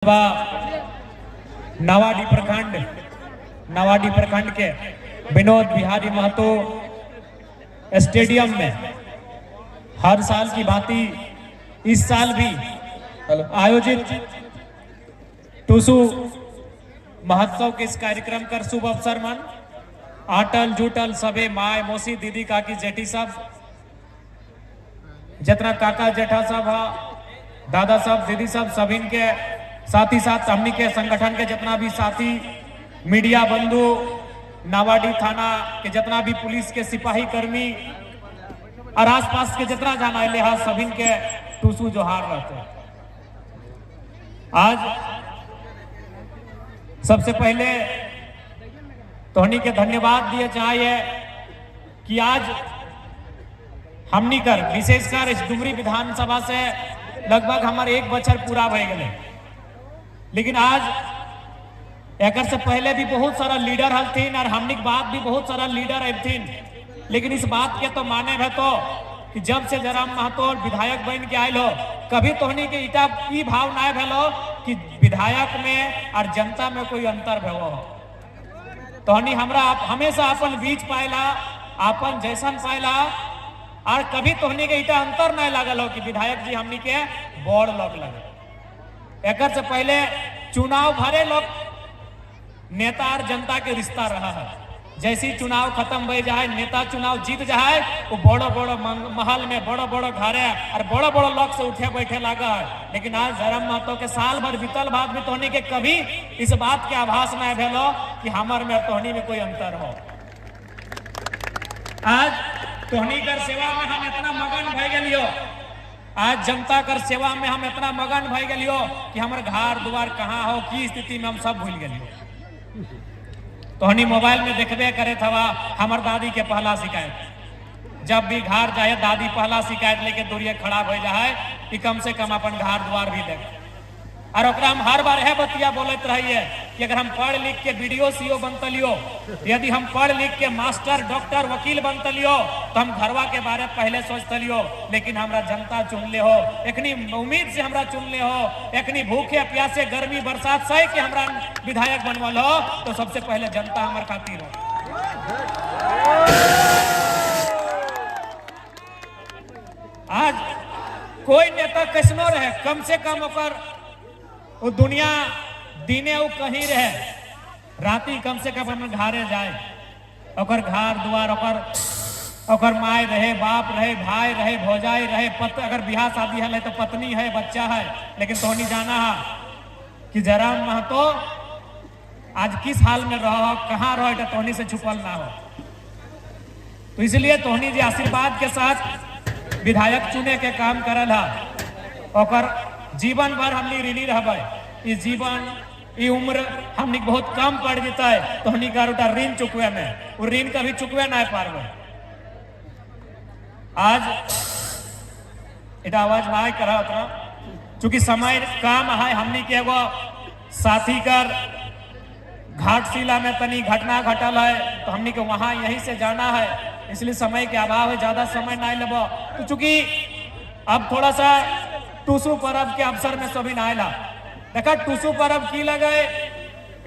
नवाडी प्रखंड के विनोद बिहारी महतो स्टेडियम में हर साल की भांति इस साल भी आयोजित टूसू महोत्सव के इस कार्यक्रम कर शुभ अवसर मन आटल जुटल सबे माय मौसी दीदी काकी जेठी सब जितना काका जेठा सब दादा सब दीदी सब सभी के साथ ही साथ हमनी के संगठन के जितना भी साथी मीडिया बंधु नावाडी थाना के जितना भी पुलिस के सिपाही कर्मी और आसपास के जितना जाना है सभी के टूसू जोहार रहते। आज सबसे पहले तोहनी के धन्यवाद दिए चाहिए कि आज हमनी कर विशेषकर इस डुमरी विधानसभा से लगभग हमारे 1 बछर पूरा भय गए, लेकिन आज एक से पहले भी बहुत सारा लीडर हलथिन और हमनी के बाद भी बहुत सारा लीडर अबथिन, लेकिन इस बात के तो माने है तो कि जब से जयराम महतो विधायक बन के आयल हो कभी तोहनी के इटा ई भाव ना भेलो कि विधायक में और जनता में कोई अंतर भेलो हो। तोहनी हमरा हमेशा अपन बीच पायला अपन जैसन पायला और कभी तोहनी के इटा अंतर ना लागल हो कि विधायक जी हमनी के बड़ लोग लगे। एक से पहले चुनाव भरे लोग नेता और जनता के रिश्ता रहा है, जैसी चुनाव खत्म हो जाए नेता चुनाव जीत जाए वो बड़ो बड़ो महल में बड़ो बड़ो घरे और बड़ो बड़ो लोग से उठे बैठे लगा है। लेकिन आज जयराम महतो के साल भर बीतल बाद भी तोहनी के कभी इस बात के आभास न भेलो कि हमार में तोहनी में कोई अंतर हो। आज तोहनी कर सेवा में हम इतना मगन भय गलियो, आज जनता कर सेवा में हम इतना मगन भय गलियो कि हमारे घर द्वार कहाँ हो की स्थिति में हम सब भूल गलियो। तोहनी मोबाइल में देखबे करे थवा हमार दादी के पहला शिकायत, जब भी घर जाए दादी पहला शिकायत लेके दूरिये खड़ा हो जाए कि कम से कम अपन घर द्वार भी देख। और हम हर बार है बतिया बोलते रहिए कि अगर हम पढ़ लिख के बीडीओ सीओ बनतलियो, यदि हम पढ़ लिख के मास्टर डॉक्टर वकील बनतलियो तो हम घरवा के बारे पहले सोचतलियो, लेकिन हमरा जनता चुन ले हो, एकनी उम्मीद से हमरा चुन ले हो, एकनी भूखे प्यासे गर्मी बरसात सह के हमरा विधायक बनवल हो तो सबसे पहले जनता हमारे खातिर हो। आज कोई नेता कैसनो रहे कम से कम ओकर वो दुनिया दिने वो कहीं रहे राती कम से कम अपन घरे जाए, ओकर घर द्वार ओकर माय रहे बाप रहे भाई रहे भौजाई रहे अगर बिहार शादी है तो पत्नी है बच्चा है। लेकिन तोहनी जाना है कि जयराम महतो आज किस हाल में रहो कहाँ रहो तोहनी से छुपल ना हो। तो इसलिए तोहनी जी आशीर्वाद के साथ विधायक चुने के काम करल है ओकर जीवन भर हमनी ऋणी रहबे। इस जीवन ये उम्र हमनी बहुत कम पड़ जाता है तो हमनी का ऋण चुकवे में वो ऋण कभी चुकवे ना पारबे। आज इटा आवाज ना करा उतना चूंकि समय काम है हमनी के एगो साथी कर घाटशिला में तनी घटना घटल है तो हमनी के वहां यहीं से जाना है, इसलिए समय के अभाव है ज्यादा समय ना लेबो। तो चूंकि अब थोड़ा सा टूसू पर्व के अवसर में सभी आयला देखा टूसू पर्व की लगे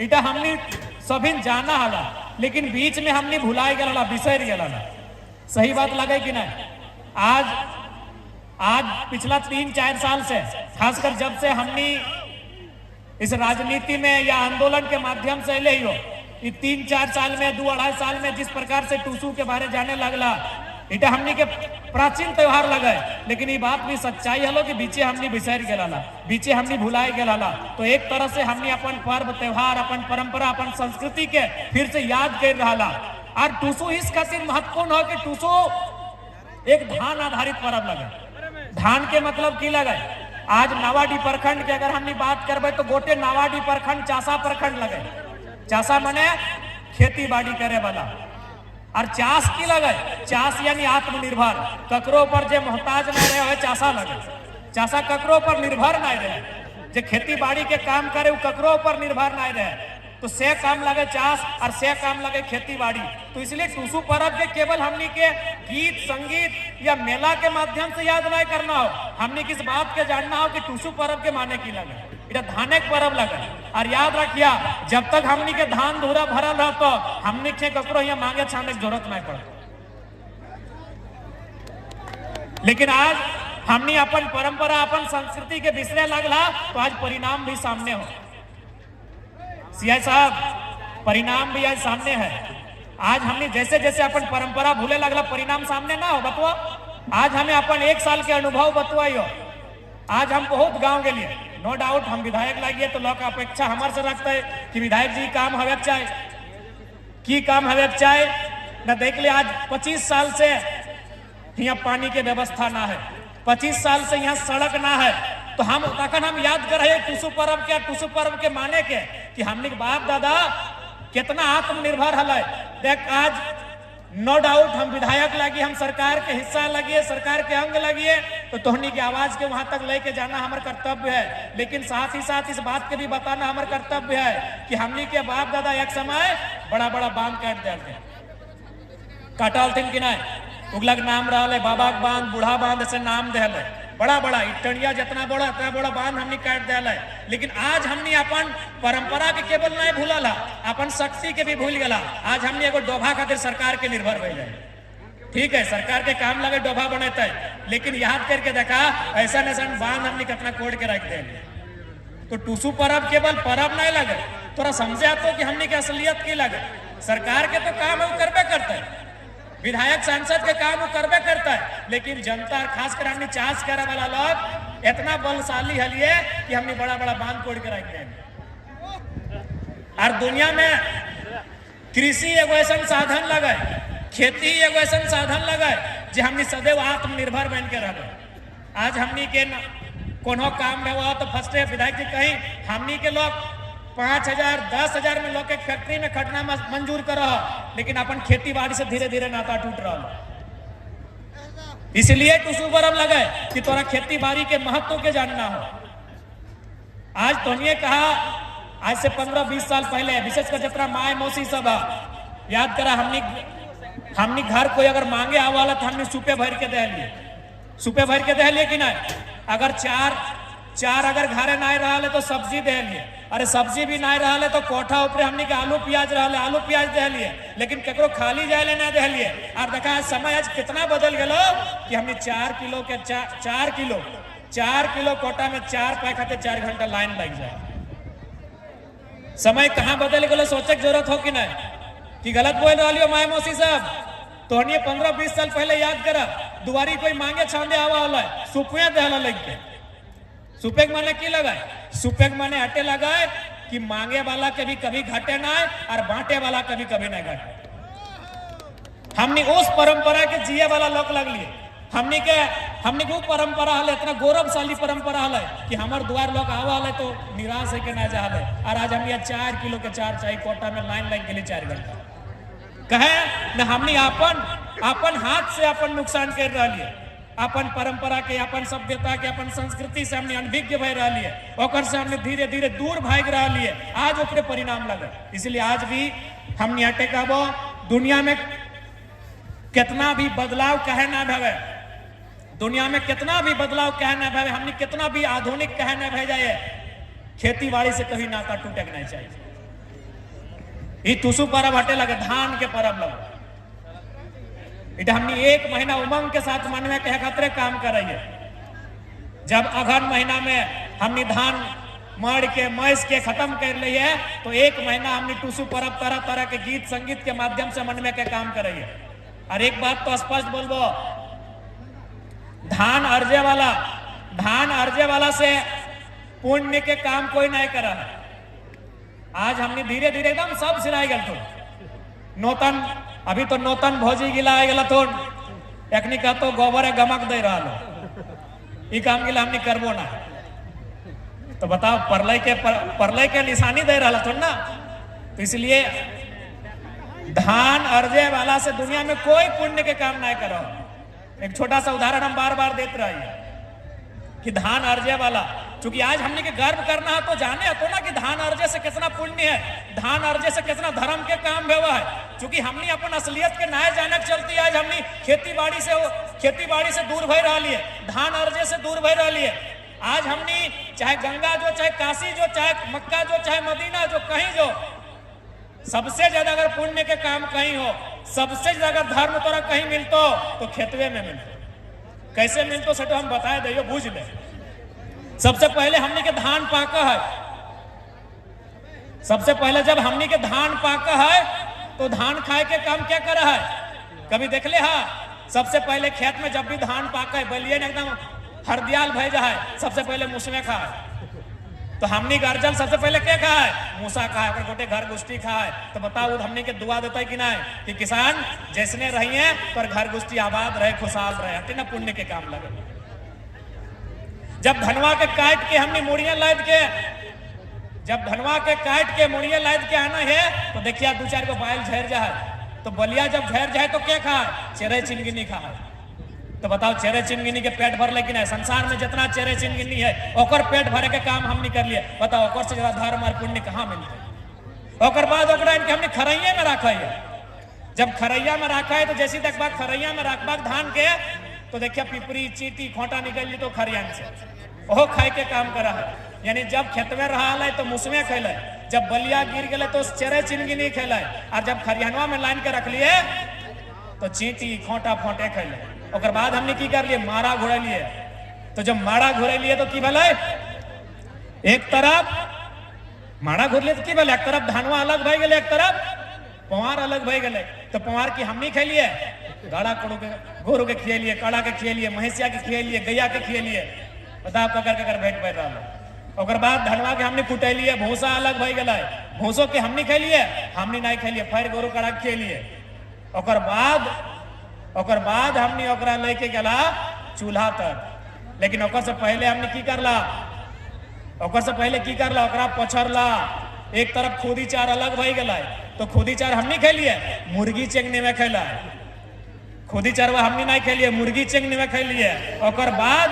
इटा हमनी सभी जाना हला, लेकिन बीच में हमनी भुलाई गला बिसर गला। सही बात लगे कि नहीं? आज पिछला 3-4 साल से खासकर जब से हमनी इस राजनीति में या आंदोलन के माध्यम से ले हो 3-4 साल में 2-2.5 साल में जिस प्रकार से टूसू के बारे जाने लगला इटा हमनी के प्राचीन त्योहार लगे, लेकिन ये बात भी सच्चाई हलो कि बीचे हमनी बिसर गेला बीचे हमनी भुलाए गेला। तो एक तरह से हमनी अपन पर्व त्योहार अपन परंपरा अपन संस्कृति के फिर से याद कर रहा। और टूसू इस खातिर महत्वपूर्ण हो कि टूसू एक धान आधारित पर्व लगे। धान के मतलब की लगे आज नावाडी प्रखंड के अगर हमनी बात करबे तो गोटे नावाडी प्रखंड चासा प्रखंड लगे। चासा माने खेती बाड़ी करे वाला और चास की लगे चास यानी आत्मनिर्भर ककरो पर जे मोहताज ना रहे चासा लगे। चासा ककरो पर निर्भर ना रहे, जे खेती बाड़ी के काम करे वो ककरो पर निर्भर ना रहे तो से काम लगे चास और से काम लगे खेती बाड़ी। तो इसलिए टूसू पर्व के केवल हमनी के गीत संगीत या मेला के माध्यम से याद नहीं करना हो, हमनी किस बात के जानना हो कि टूसू पर्व के माने की लगे। इटा धाने के परब लगे। और याद रखिया जब तक हमनी के धान धूरा भरल रह तो हमनी के ककरो यहाँ मांगे छाने की जरूरत नहीं पड़ती। लेकिन आज हमनी अपन परंपरा अपन संस्कृति के बिसरे लगला तो आज परिणाम भी सामने हो। सीआई साहब परिणाम भी आज सामने है। आज हमने जैसे जैसे अपन परंपरा भूले लगला परिणाम सामने ना हो बतवा। आज हमें अपन 1 साल के अनुभव बतवाइयो। आज हम बहुत गांव के लिए नो डाउट हम विधायक लगिए तो लोग अपेक्षा हमारे से रखते है कि विधायक जी काम हवे चाहे की काम हवे चाहे न देख ले। आज 25 साल से यहाँ पानी के व्यवस्था ना है, 25 साल से यहाँ सड़क ना है। तो हम तखन हम याद कर रहे टुसु पर्व के माने के कि हमने बाप दादा कितना आत्मनिर्भर हल। देख आज नो डाउट हम विधायक लगी, हम सरकार के हिस्सा लगिए, सरकार के अंग लगिए तो तोहनी की आवाज के वहां तक लेके जाना हमारा कर्तव्य है। लेकिन साथ ही साथ इस बात के भी बताना हमारा कर्तव्य है कि हमनी के बाप दादा एक समय बड़ा बड़ा बांध काट देते काटल थे कि नहीं। उगलक नाम रहा बाबा के बांध, बूढ़ा बांध ऐसे नाम दे बड़ा बड़ा इटनिया जितना बड़ा इतना बड़ा बांध हमने काट दिया। लेकिन आज हमने अपन परंपरा के केवल नहीं भूलल, अपन शक्ति के भी भूल गला। आज हमने एगो डोभा खातिर सरकार के निर्भर हो जाए। ठीक है सरकार के काम लगे डोभा बनेते, लेकिन याद करके देखा ऐसा ऐसा बांध हमने कितना कोड़ के रख दे। तो टुसु पर्व केवल पर्व नहीं लगे, थोड़ा समझे आते कि हमने की असलियत की लगे। सरकार के तो काम है करबे करते है, विधायक सांसद के काम वो करबे करता है, लेकिन जनता खासकर हमने चार्ज करे वाला लोग इतना बलशाली हलिए कि हमने बड़ा बड़ा बांध तोड़ के रख दिए। और दुनिया में कृषि एगो ऐसा साधन लगे, खेती एगो ऐसा साधन लगे जो हमने सदैव आत्मनिर्भर बन के रहे। आज हमनी के कोनो काम में हुआ तो फर्स्ट विधायक जी कहीं हमनी के लोग 5,000 10,000 में लोग के फैक्ट्री में खटना मंजूर कर, लेकिन अपन खेती बाड़ी से धीरे धीरे नाता टूट रहा। इसलिए टुसु पर्व लगे कि तोरा खेती बाड़ी के महत्व के जानना हो। आज तोनिए कहा आज से 15-20 साल पहले विशेषकर जितना माए मौसी सब याद करा हमनी घर कोई अगर मांगे आवाला तो हमने सुपे भर के दे लिए, सुपे भर के दे लिए कि नहीं। अगर चार अगर घरे नहीं रहा तो सब्जी दे लिए, अरे सब्जी भी नहीं रहा तो कोठा ऊपर हमने के आलू प्याज रहा आलू प्याज दे लिए, लेकिन ककरो खाली जाए ना दे लिए। और देखा समय आज कितना बदल गलो कि हमने 4 किलो कोटा में 4 पाए खाते 4 घंटा लाइन लग जाए। समय कहाँ बदल गलो सोचे की जरूरत हो कि नहीं कि गलत बोल रही हो माए मौसी साहब। तो 15-20 साल पहले याद करा दुआरी कोई मांगे छांदे आवा होला सुपुया दहला लग के। सुपेक माने की लगाए, सुपेक माने अटे लगाए कि मांगे वाला कभी कभी घटे ना और बांटे वाला कभी कभी नहीं घटे। हमने उस परंपरा के जिये वाला लोग लग लिए। हमने के वो परंपरा हल इतना गौरवशाली परंपरा हल कि हमारे द्वार लोग आवा हल तो निराश है के ना जा। और आज हम 4 किलो के 4 चाय कोटा में लाइन लग गई 4 घंटा कहे न। हमने अपन हाथ से अपन नुकसान कर रही है, अपन परंपरा के अपन सभ्यता के अपन संस्कृति से हमने अनभिज्ञ भय रही है, ओकर से हमने धीरे धीरे दूर भाग रही है। आज ओकरे परिणाम लगे। इसलिए आज भी हमने अटे कहबो दुनिया में कितना भी बदलाव कहे ना भवे, दुनिया में कितना भी बदलाव कहे ना भवे, हमने कितना भी आधुनिक कहे ना भे जाए, खेती बाड़ी से कभी नाता टूटे नहीं चाहिए। ये टुसु पर्व हटे लगे धान के पर्व लगे। इटा हमने 1 महीना उमंग के साथ मनवे के खतरे काम कर रही है। जब अगहन महीना में हमने धान मड़ के मैस के खत्म कर लिए तो 1 महीना हमने टुसु पर्व तरह तरह के गीत संगीत के माध्यम से मनवे के काम कर रही है। और एक बात तो स्पष्ट बोलबो, धान अर्जे वाला से पुण्य के काम कोई नहीं कर रहा है। आज हमने धीरे धीरे एकदम सब सिनाई गल तो नौतन अभी तो नौतन भौजी गिला गला तो एकनी का तो गोबर गमक दे रहा लो ये काम गिला हमने करबो ना। तो बताओ परलय के निशानी दे रहा थोड़ा ना। तो इसलिए धान अर्जे वाला से दुनिया में कोई पुण्य के काम नहीं करो। एक छोटा सा उदाहरण हम बार बार देते रहिए कि धान अर्जे वाला, क्योंकि आज हमने के गर्व करना है तो जाने तो ना कि धान अर्जे से कितना पुण्य है, धान अर्जे से कितना धर्म के काम हुआ है। क्योंकि हमने अपन असलियत के नए जाने चलती आज हमने खेती बाड़ी से दूर भय रही है, धान अर्जे से दूर भय रही है। आज हमने चाहे गंगा जो, चाहे काशी जो, चाहे मक्का जो, चाहे मदीना जो, कहीं जो, सबसे ज्यादा अगर पुण्य के काम कहीं हो, सबसे ज्यादा धर्म तोरा कहीं मिलतो तो खेतवे में मिलतो। कैसे मिलतो से तो हम बताए दियो, बुझ ले। सबसे पहले हमने के धान पाका है, सबसे पहले जब हमने के धान पाका है तो धान खाए के काम क्या करा है, कभी देख ले? हाँ, सबसे पहले खेत में जब भी धान पाका है, बलिए ने एकदम हरदियाल भेजा है, सबसे पहले मुसमे खाए। तो हमने गार्जन सबसे पहले क्या खाया है? मूसा खाए, अगर गोटे घर गुष्टी खाए। तो बताओ हमने के दुआ देता है कि नहीं कि किसान जैसने रही है पर घर गुष्टी आबाद रहे, खुशहाल रहे, हटे ना पुण्य के काम लगे। जब धनवा के काट के हमने मुड़िया लाद के, जब धनवा के काट के मुड़िया लाद के आना है तो देखिए 2-4 को बाइल झेर जाए। तो बलिया जब झेर जाए तो क्या खाए? चेरे चिनगिनी खाए। तो बताओ चेरे चिनगिनी के पेट भर लेकिन है? संसार में जितना चेरे चिनगिनी है ओकर पेट भरे के काम हमने कर लिए। बताओ ओकर से ज्यादा धर्म और पुण्य कहाँ मिलते? ओकर बाद हमने खरैया में रखा है। जब खरैया में रखा है तो जैसी तक बात खरैया में रखबा धान के तो देखिए पिपरी चीटी खोटा निकल जी तो खरियान से ओहो खाए के काम करा है। यानी जब खेत में रहा है तो मुसमे खेल, जब बलिया गिर गए तो चेरे चिनगिनी खेल, और जब खरियानवा में लाइन के रख लिए तो चीटी खोटा फोटे खेल। और बाद हमने की कर लिए? मारा घोड़े लिए। तो जब मारा घोड़े लिए तो की भले एक तरफ मारा घोड़ लिए तो की भले एक तरफ धानवा अलग भई गए, एक तरफ पवार अलग भई गए। तो पवार की हमने खा लिए, गाड़ा कोड़ू के गोरू के खिए लिए, काड़ा के खिए लिए, महिषिया के खिए लिए, गैया के खिए लिए। बताओ ककर भेंट बैठ रहा। और बाद धनवा के हमने कुटे लिए, भूसा अलग भई गए, भूसों के हमने खा लिए, हमने नहीं खा लिए, फिर गोरू काड़ा खिए लिए। ओकर बाद हमने ओकरा लेके गला चूल्हा तक। लेकिन ओकर से पहले हमने की करला? ओकर से पहले की करला? ओकरा पछरला। एक तरफ खुदी चार अलग भई गला तो खुदी चार हमने खा लिए, मुर्गी चेंगने में खेला। खुदी चारवा हमने नहीं खा लिए, मुर्गी चेंगने में खा लिए। ओकर बाद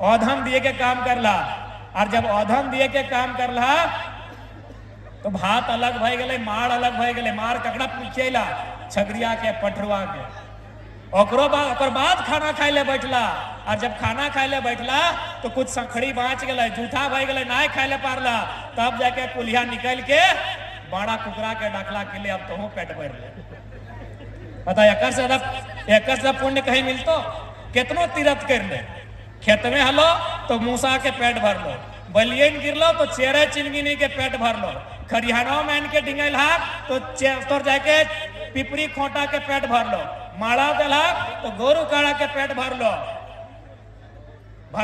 औधन दिए के काम करला। और जब औधन दिए के काम करला तो भात अलग भई गए, मार अलग भई गए। मार ककड़ा खियला? छगरिया के, पटरुआ के। ओकर बाद खाना खाए ले बैठला। और जब खाना खाए ले बैठला तो कुछ संखड़ी बाँच गए, जूठा भई गए, ना खाए ले पारला। तब जाके कुल्हिया निकल के बड़ा कुकरा के डाकला के लिए अब तो पेट भर ले। पता एक से पुण्य कहीं मिलतो? कितनो तीरथ कर ले, खेत में हलो तो मूसा के पेट भर लो, बलियन गिरलो तो चेरे चिनगिनी के पेट भर लो, खरियानों में इनके डिंगल हाथ तो जाके पिपरी खोटा के पेट भर लो, माड़ा दला तो गोरू काड़ा के पेट भर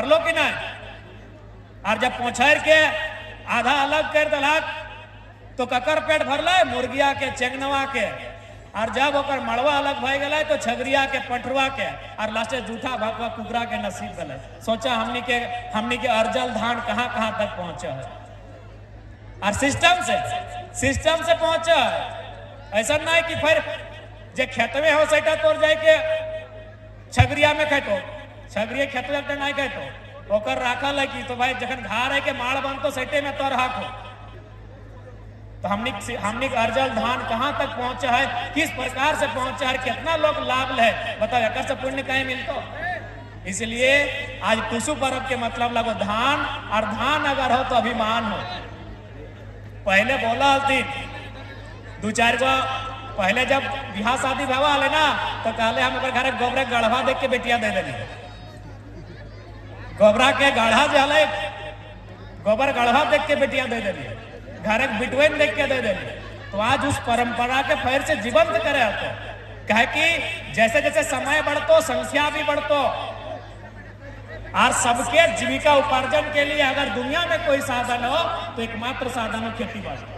लो कि नहीं? और जब पोछर के आधा अलग कर दला तो ककर पेट भर ले? मुर्गिया के, चेंगनवा के। और जब ओकर मड़वा अलग भई गए तो छगरिया के, पटरुआ के, और लास्टे जूठा भगवा कुकरा के नसीब गए। सोचा हमनी के अर्जल धान कहाँ कहाँ तक पहुंचा है। और सिस्टम से पहुंचा है। ऐसा नहीं कि फिर जे खेत में हो सैटा तोड़ जाए के छगरिया में खेतो, छगरिया खेत में नहीं खेतो, ओकर राखल है कि तो भाई जखन घर है के माड़ बन तो सैटे में तोड़ हाको। तो हमने अर्जल धान कहाँ तक पहुंचा है, किस प्रकार से पहुंचा है, कितना लोग लाभ है, बताओ एक से पुण्य कहीं मिलतो? इसलिए आज टूसू पर्व के मतलब लगो धान, और धान अगर हो तो अभिमान हो। पहले बोला दिन 2-4 गो पहले जब बिहार शादी भवा है ना तो कहले हम घर गोबरा गढ़वा देख के बेटिया दे दिली। गोबरा के गढ़ा जले, गोबर गढ़वा देख के बेटिया दे दिली, घर बिटवेन देख के दे दिली। तो आज उस परंपरा के फिर से जीवंत करे तो कहे कि जैसे जैसे समय बढ़तो संख्या भी बढ़तो, और सबके जीविका उपार्जन के लिए अगर दुनिया में कोई साधन हो तो एकमात्र साधन हो खेती बाड़ी।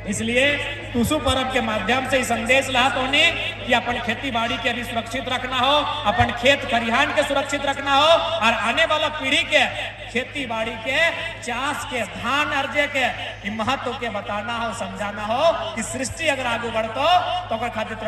इसलिए टूसू पर्व के माध्यम से संदेश लात होने कि अपन खेती बाड़ी के भी सुरक्षित रखना हो, अपन खेत खरिहान के सुरक्षित रखना हो, और आने वाला पीढ़ी के खेती बाड़ी के, चाष के, धान अर्जे के महत्व के बताना हो, समझाना हो कि सृष्टि अगर आगे बढ़तो तो खातिर